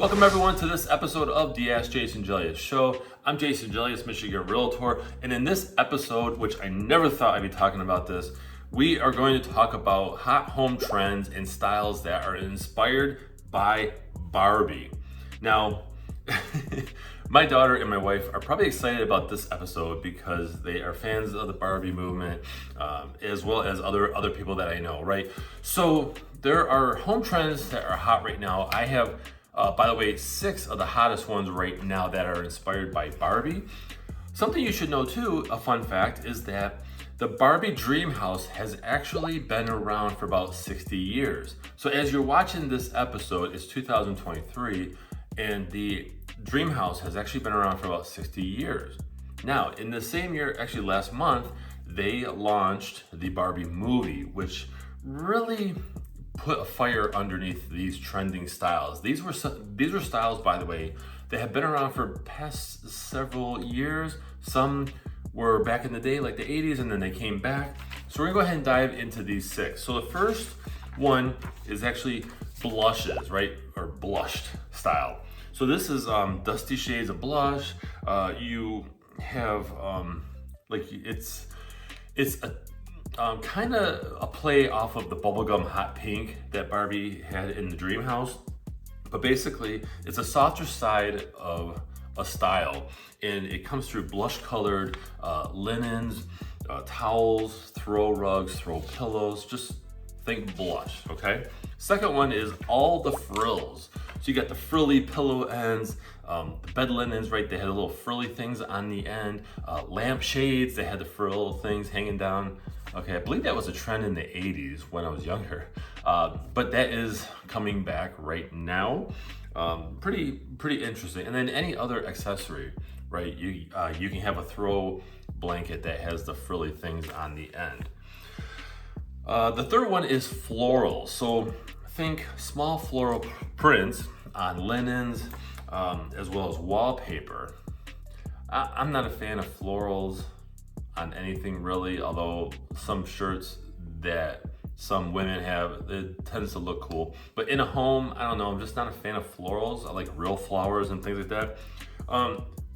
Welcome everyone to this episode of the AskJasonGelios Show. I'm Jason Gelios, Michigan Realtor, and in this episode, which I never thought I'd be talking about this, we are going to talk about hot home trends and styles that are inspired by Barbie. Now, my daughter and my wife are probably excited about this episode because they are fans of the Barbie movement, as well as other people that I know, right? So there are home trends that are hot right now. I have by the way, 6 of the hottest ones right now that are inspired by Barbie. Something you should know too, a fun fact, is that the Barbie dream house has actually been around for about 60 years. So as you're watching this episode, it's 2023, and the dream house has actually been around for about 60 years. Now, in the same year, actually last month, they launched the Barbie movie, which really put a fire underneath these trending styles. These were styles, by the way, that have been around for past several years. Some were back in the day, like the 80s, and then they came back. So we're gonna go ahead and dive into these 6. So the first one is actually blushes, right? Or blushed style. So this is dusty shades of blush. You have like it's a kind of a play off of the bubblegum hot pink that Barbie had in the dream house. But basically, it's a softer side of a style, and it comes through blush colored linens, towels, throw rugs, throw pillows, just think blush, okay? Second one is all the frills. So you got the frilly pillow ends, the bed linens, right? They had little frilly things on the end, lamp shades, they had the frill things hanging down. Okay, I believe that was a trend in the 80s when I was younger, but that is coming back right now. Pretty interesting. And then any other accessory, right? You can have a throw blanket that has the frilly things on the end. The third one is floral. So think small floral prints on linens, as well as wallpaper. I'm not a fan of florals on anything really, although some shirts that some women have, it tends to look cool. But in a home, I don't know, I'm just not a fan of florals. I like real flowers and things like that.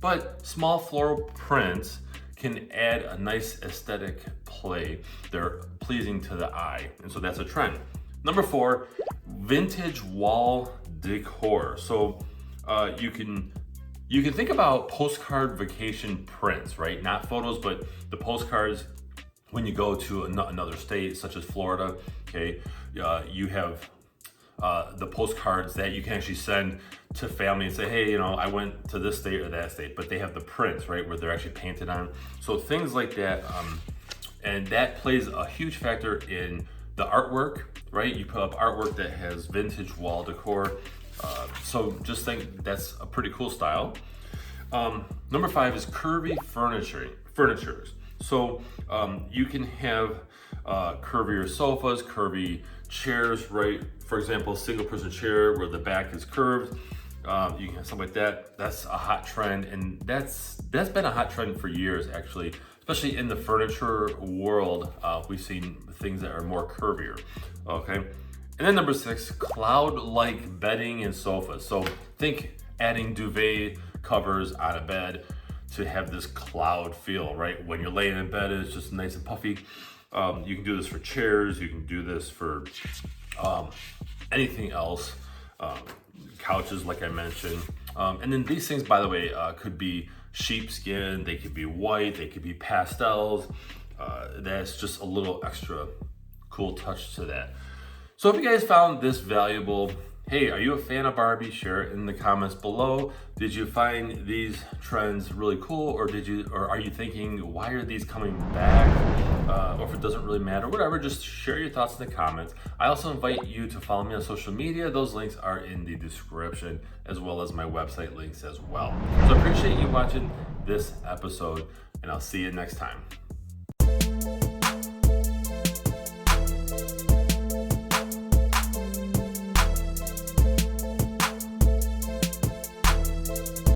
But small floral prints can add a nice aesthetic play. They're pleasing to the eye, and so that's a trend. Number 4, vintage wall decor. So you can think about postcard vacation prints, right? Not photos, but the postcards when you go to another state, such as Florida, okay? You have the postcards that you can actually send to family and say, hey, you know, I went to this state or that state, but they have the prints, right, where they're actually painted on. So things like that, and that plays a huge factor in the artwork, right? You put up artwork that has vintage wall decor. So just think that's a pretty cool style. Number 5 is curvy furniture. So you can have curvier sofas, curvy chairs, right? For example, a single person chair where the back is curved. You can have something like that. That's a hot trend, and that's been a hot trend for years, actually. Especially in the furniture world, we've seen things that are more curvier, okay? And then number 6, cloud-like bedding and sofas. So think adding duvet covers on a bed to have this cloud feel, right? When you're laying in bed, it's just nice and puffy. You can do this for chairs. You can do this for anything else. Couches, like I mentioned. And then these things, by the way, could be sheepskin. They could be white. They could be pastels. That's just a little extra cool touch to that. So if you guys found this valuable, hey, are you a fan of Barbie? Share it in the comments below. Did you find these trends really cool, or are you thinking, why are these coming back? Or if it doesn't really matter, whatever, just share your thoughts in the comments. I also invite you to follow me on social media. Those links are in the description, as well as my website links as well. So I appreciate you watching this episode, and I'll see you next time.